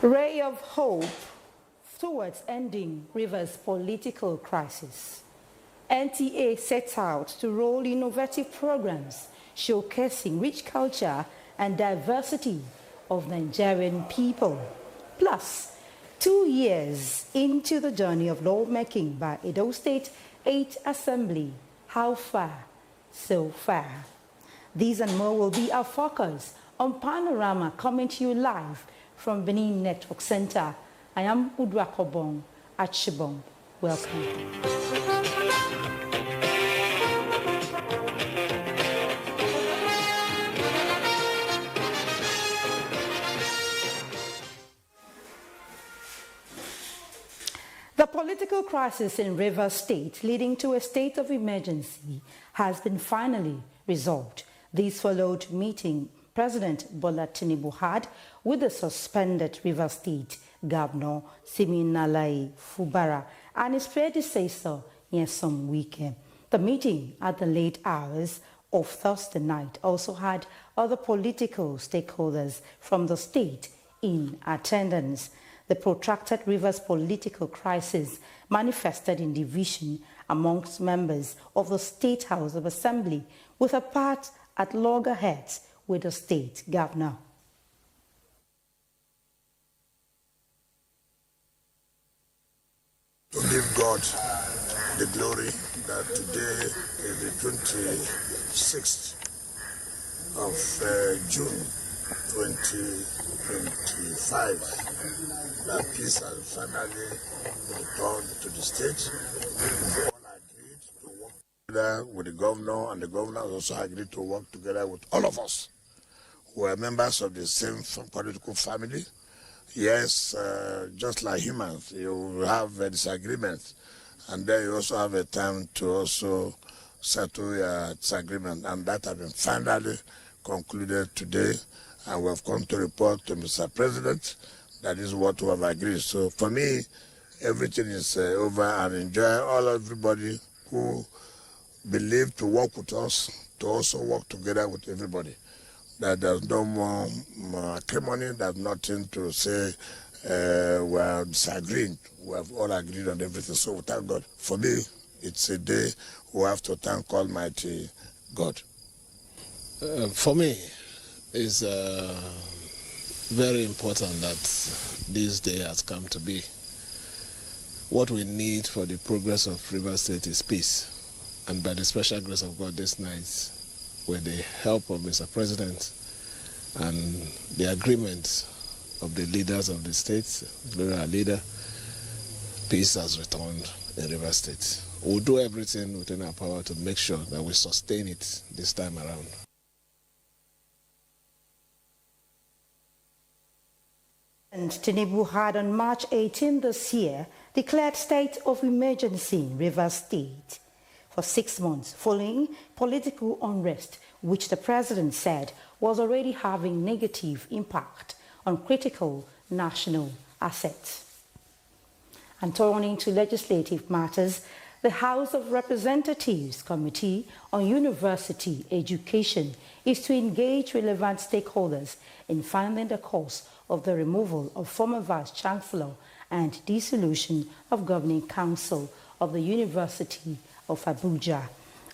Ray of hope towards ending Rivers' political crisis. NTA sets out to roll innovative programs showcasing rich culture and diversity of Nigerian people. Plus, 2 years into the journey of lawmaking by Edo State 8th Assembly, how far, so far? These and more will be our focus on Panorama, coming to you live from Benin Network Center. I am Udwakobong Achibong. Welcome. The political crisis in Rivers State, leading to a state of emergency, has been finally resolved. This followed meeting President Bola Tinubu had with the suspended Rivers State Governor Siminalayi Fubara and his predecessor Nyesom Wike. The meeting at the late hours of Thursday night also had other political stakeholders from the state in attendance. The protracted Rivers political crisis manifested in division amongst members of the State House of Assembly, with a part at loggerheads with the state governor. To give God the glory that today is the 26th of June 2025, that peace has finally returned to the state. We all agreed to work together with the governor, and the governor also agreed to work together with all of us who are members of the same political family. Yes, just like humans, you have a disagreement, and then you also have a time to also settle your disagreement, and that has been finally concluded today, and we have come to report to Mr. President that is what we have agreed. So for me, everything is over, and enjoy everybody who believe to work with us, to also work together with everybody. That there's no more acrimony, there's nothing to say we are disagreeing. We have all agreed on everything. So we thank God. For me, it's a day we have to thank Almighty God. For me, it's very important that this day has come to be. What we need for the progress of Rivers State is peace. And by the special grace of God this night, with the help of Mr. President and the agreement of the leaders of the state, our leader, peace has returned in Rivers State. We'll do everything within our power to make sure that we sustain it this time around. And Tinubu had on March 18 this year declared state of emergency in Rivers State for 6 months following political unrest, which the president said was already having negative impact on critical national assets. And turning to legislative matters, the House of Representatives Committee on University Education is to engage relevant stakeholders in finding the cause of the removal of former Vice-Chancellor and dissolution of Governing Council of the University of Abuja.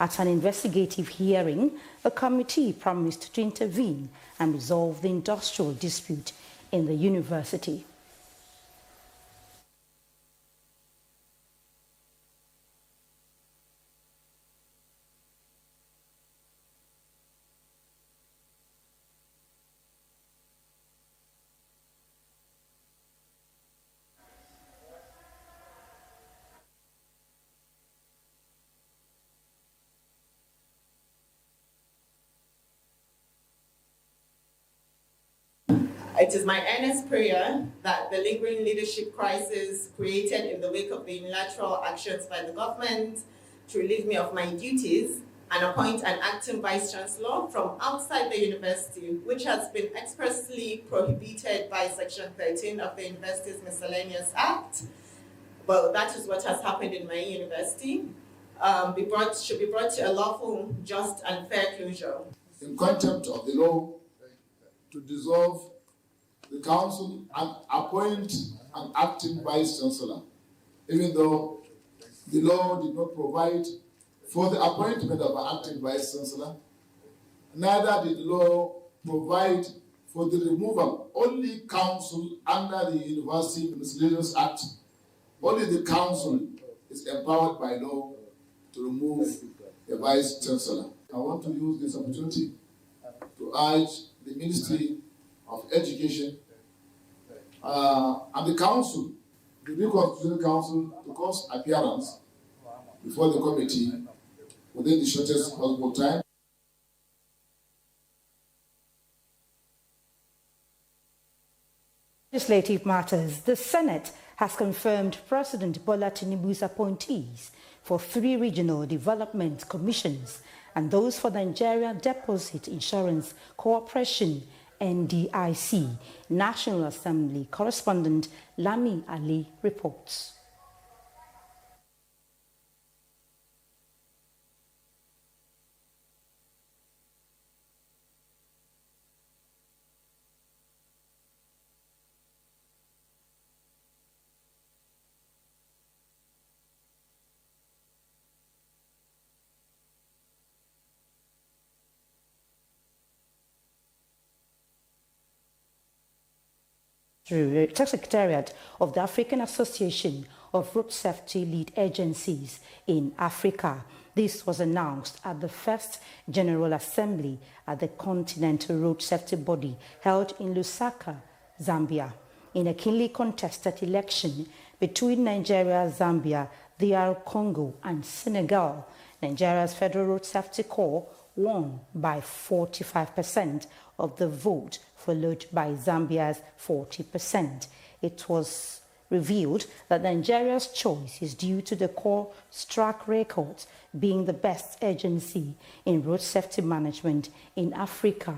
At an investigative hearing, the committee promised to intervene and resolve the industrial dispute in the university. It is my earnest prayer that the lingering leadership crisis created in the wake of the unilateral actions by the government to relieve me of my duties and appoint an acting vice-chancellor from outside the university, which has been expressly prohibited by Section 13 of the University's Miscellaneous Act. Well, that is what has happened in my university. Should be brought to a lawful, just, and fair closure. In contempt of the law, to dissolve the council and appoint an acting vice chancellor, even though the law did not provide for the appointment of an acting vice chancellor. Neither did the law provide for the removal. Only council under the University Miscellaneous Act, only the council is empowered by law to remove a vice chancellor. I want to use this opportunity to urge the Ministry of Education and the council, the new Constitutional Council, to cause appearance before the committee within the shortest possible time. Legislative matters. The Senate has confirmed President Bola Tinubu's appointees for 3 regional development commissions and those for Nigeria Deposit Insurance Corporation, NDIC. National Assembly correspondent Lami Ali reports. Through the Secretariat of the African Association of Road Safety Lead Agencies in Africa. This was announced at the first General Assembly at the Continental Road Safety Body held in Lusaka, Zambia. In a keenly contested election between Nigeria, Zambia, DR Congo and Senegal, Nigeria's Federal Road Safety Corps won by 45% of the vote, followed by Zambia's 40%. It was revealed that Nigeria's choice is due to the Corps' track record being the best agency in road safety management in Africa,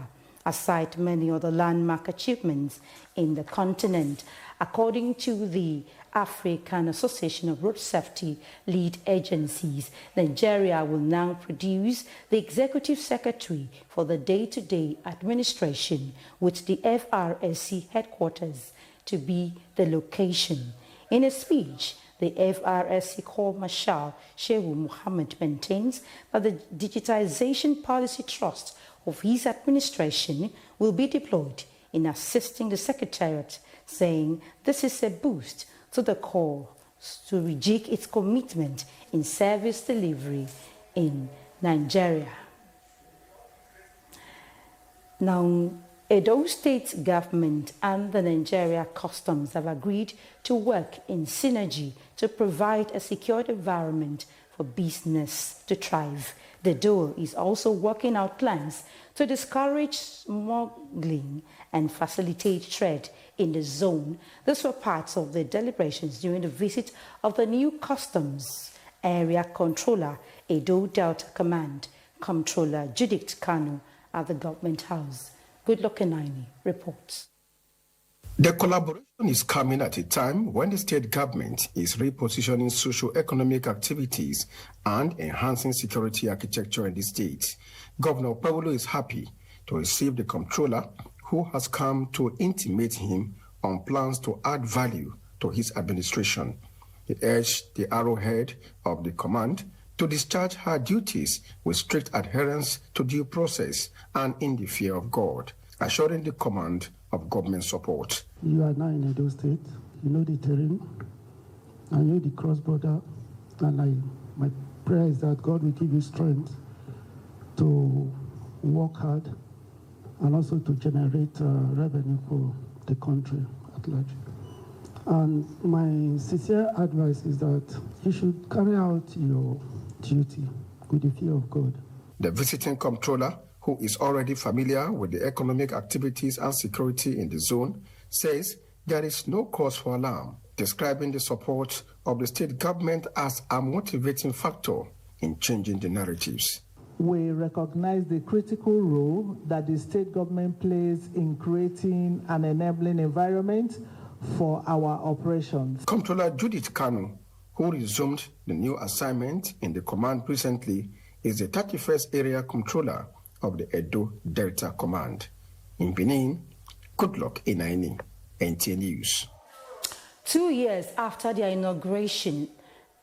aside many other landmark achievements in the continent. According to the African Association of Road Safety Lead Agencies, Nigeria will now produce the Executive Secretary for the day-to-day administration, with the FRSC headquarters to be the location. In a speech, the FRSC Corps Marshal Shehu Mohammed maintains that the digitization policy trust of his administration will be deployed in assisting the Secretariat, saying this is a boost to the Corps to rejig its commitment in service delivery in Nigeria. Now, Edo State government and the Nigeria Customs have agreed to work in synergy to provide a secure environment for business to thrive. The DOE is also working out plans to discourage smuggling and facilitate trade in the zone. These were parts of the deliberations during the visit of the new Customs Area Controller, Edo Delta Command, Comptroller Judith Kanu, at the Government House. Goodluck Enaini reports. The collaboration is coming at a time when the state government is repositioning socio-economic activities and enhancing security architecture in the state. Governor Pawulo is happy to receive the comptroller, who has come to intimate him on plans to add value to his administration. He urged the arrowhead of the command to discharge her duties with strict adherence to due process and in the fear of God, assuring the command of government support. You are now in Edo State, you know the terrain, and you know the cross-border, and my prayer is that God will give you strength to work hard and also to generate revenue for the country at large. And my sincere advice is that you should carry out your duty with the fear of God. The visiting comptroller, who is already familiar with the economic activities and security in the zone, says there is no cause for alarm, describing the support of the state government as a motivating factor in changing the narratives. We recognize the critical role that the state government plays in creating an enabling environment for our operations. Comptroller Judith Kanu, who resumed the new assignment in the command recently, is the 31st Area Comptroller of the Edo Delta Command. In Benin, Goodluck Enaini. NTA News. 2 years after their inauguration,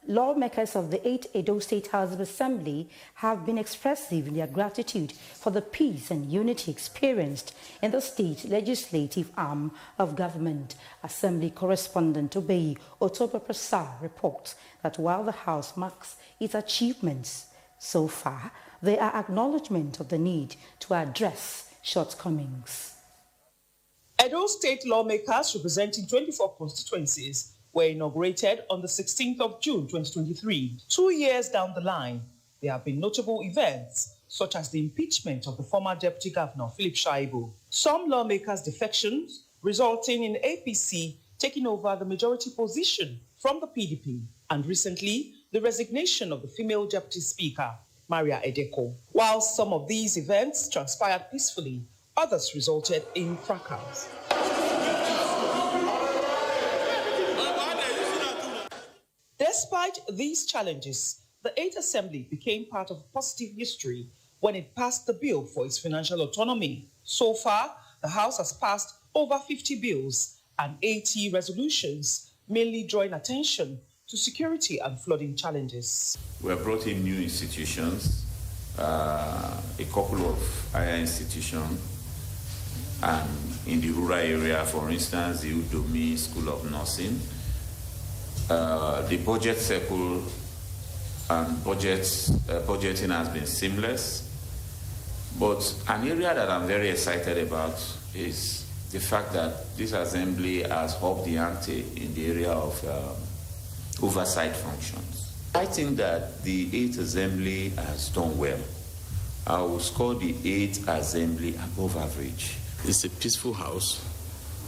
lawmakers of the 8th Edo State House of Assembly have been expressive in their gratitude for the peace and unity experienced in the state legislative arm of government. Assembly correspondent Obeyi Otoba-Prasad reports that while the House marks its achievements so far, there are acknowledgements of the need to address shortcomings. Edo State lawmakers representing 24 constituencies were inaugurated on the 16th of June 2023. 2 years down the line, there have been notable events such as the impeachment of the former Deputy Governor Philip Shaibu, some lawmakers' defections resulting in APC taking over the majority position from the PDP, and recently the resignation of the female Deputy Speaker, Maria Edeko. While some of these events transpired peacefully, others resulted in fracas. Despite these challenges, the 8th Assembly became part of positive history when it passed the bill for its financial autonomy. So far, the House has passed over 50 bills and 80 resolutions, mainly drawing attention to security and flooding challenges. We have brought in new institutions, a couple of higher institutions, and in the rural area, for instance, the Udomi School of Nursing. The budget cycle and budgeting has been seamless, but an area that I'm very excited about is the fact that this assembly has upped the ante in the area of oversight functions. I think that the 8th Assembly has done well. I will score the 8th Assembly above average. It's a peaceful house,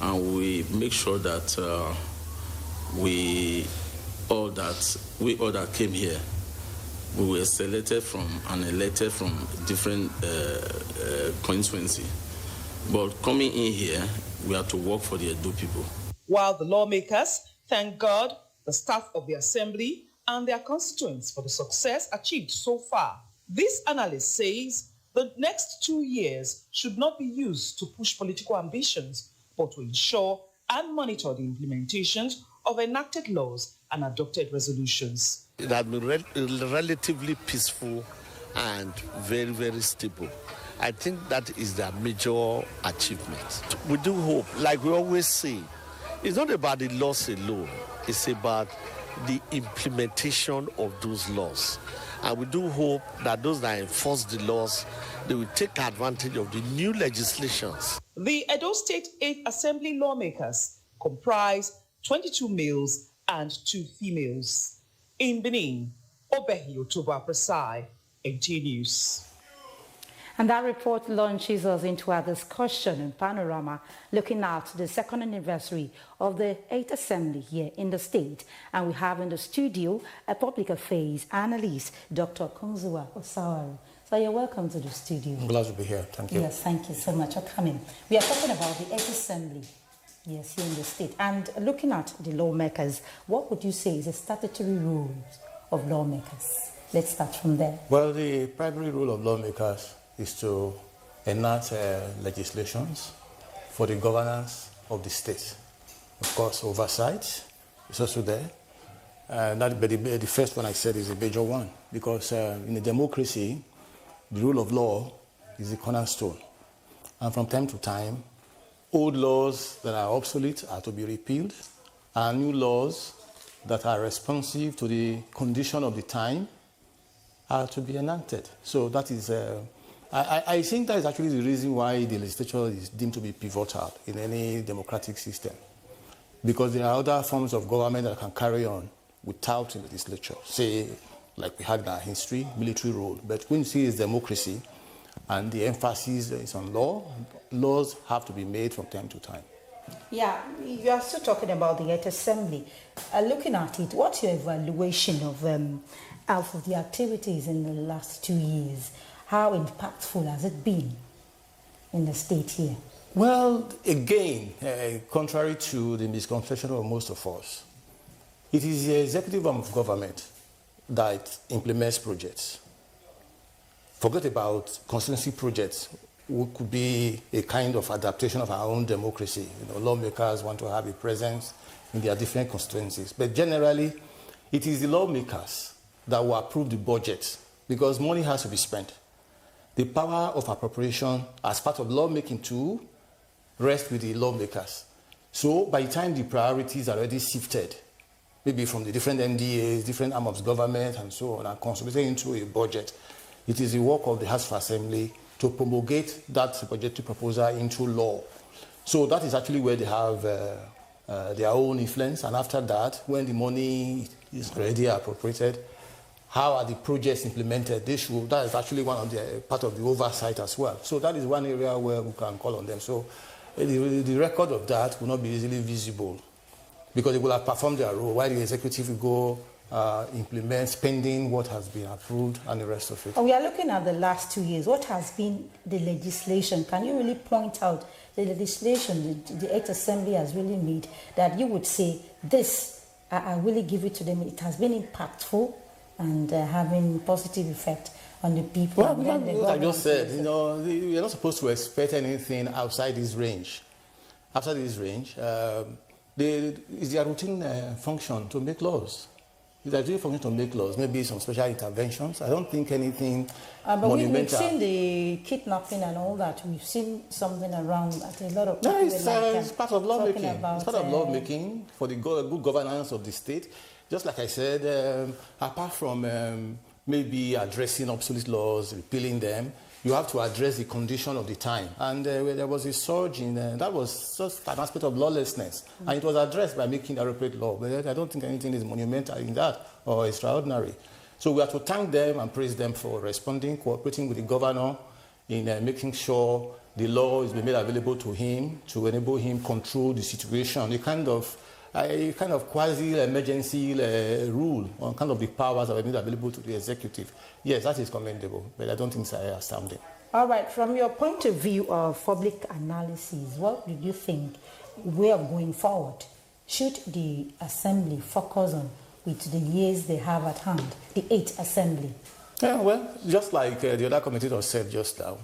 and we make sure that we all that came here, we were selected from and elected from different constituency. But coming in here, we have to work for the Edo people. While the lawmakers thank God, the staff of the assembly, and their constituents for the success achieved so far, this analyst says the next 2 years should not be used to push political ambitions, but to ensure and monitor the implementations of enacted laws and adopted resolutions. It has been relatively peaceful and very, very stable. I think that is their major achievement. We do hope, like we always say, it's not about the laws alone, it's about the implementation of those laws. And we do hope that those that enforce the laws, they will take advantage of the new legislations. The Edo State 8th Assembly lawmakers comprise 22 males and 2 females. In Benin, Obeyi Otoba-Prasad, NTA News. And that report launches us into our discussion in Panorama, looking at the second anniversary of the 8th Assembly here in the state. And we have in the studio a public affairs analyst, Dr. Kunzuwa Osawaru. So you're welcome to the studio. I'm glad to be here. Thank you. Yes, thank you so much for coming. We are talking about the 8th Assembly, yes, here in the state. And looking at the lawmakers, what would you say is the statutory rules of lawmakers? Let's start from there. Well, the primary rule of lawmakers is to enact legislations for the governance of the state. Of course, oversight is also there. But the first one I said is a major one, because in a democracy, the rule of law is the cornerstone. And from time to time, old laws that are obsolete are to be repealed, and new laws that are responsive to the condition of the time are to be enacted. So that is, I think that is actually the reason why the legislature is deemed to be pivotal in any democratic system. Because there are other forms of government that can carry on without the legislature. Say, like we had in our history, military rule. But when you see it's democracy and the emphasis is on law, laws have to be made from time to time. Yeah, you are still talking about the 8th Assembly. Looking at it, what's your evaluation of the activities in the last 2 years? How impactful has it been in the state here? Well, again, contrary to the misconception of most of us, it is the executive arm of government that implements projects. Forget about constituency projects. could be a kind of adaptation of our own democracy. Lawmakers want to have a presence in their different constituencies. But generally, it is the lawmakers that will approve the budget because money has to be spent. The power of appropriation as part of lawmaking too rests with the lawmakers. So by the time the priorities are already shifted, maybe from the different NDAs, different arms of government and so on, and consolidated into a budget, it is the work of the House of Assembly to promulgate that budgetary proposal into law. So that is actually where they have their own influence. And after that, when the money is already appropriated, how are the projects implemented? That is actually one of the part of the oversight as well. So that is one area where we can call on them. So the record of that will not be easily visible because they will have performed their role while the executive will go implement spending what has been approved and the rest of it. We are looking at the last 2 years. What has been the legislation? Can you really point out the legislation the 8th Assembly has really made that you would say this, I really give it to them, it has been impactful and having positive effect on the people? Well, what I just said, we are not supposed to expect anything outside this range. After this range, it's their routine function to make laws. It's their routine function to make laws, maybe some special interventions. I don't think anything monumental. We've seen the kidnapping and all that. We've seen something around at a lot of people. It's part of lawmaking. It's part of lawmaking for the good governance of the state. Just like I said, apart from maybe addressing obsolete laws, repealing them, you have to address the condition of the time. And there was a surge in that was just an aspect of lawlessness. And it was addressed by making the appropriate law. But I don't think anything is monumental in that or extraordinary. So we have to thank them and praise them for responding, cooperating with the governor in making sure the law is being made available to him to enable him control the situation. A kind of quasi-emergency rule on kind of the powers that are made available to the executive. Yes, that is commendable, but I don't think it's astounding. All right, from your point of view of public analysis, what do you think way of going forward? Should the Assembly focus on with the years they have at hand, the 8th Assembly? Yeah, well, just like the other commentator said just now,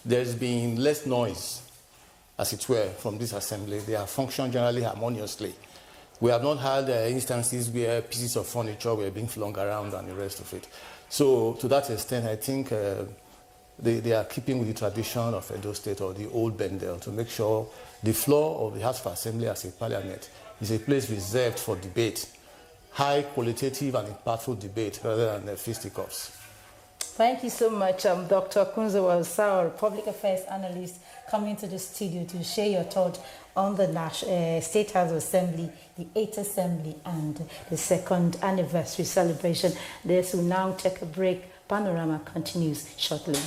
there's been less noise, as it were, from this Assembly. They have functioned generally harmoniously. We have not had instances where pieces of furniture were being flung around and the rest of it. So to that extent, I think they are keeping with the tradition of Edo State or the old Bendel to make sure the floor of the House of Assembly as a parliament is a place reserved for debate, high qualitative and impactful debate rather than fisticuffs. Thank you so much, Dr. Kunzo Osao, Public Affairs Analyst, coming to the studio to share your thoughts on the State House Assembly, the 8th Assembly, and the 2nd anniversary celebration. This will now take a break. Panorama continues shortly.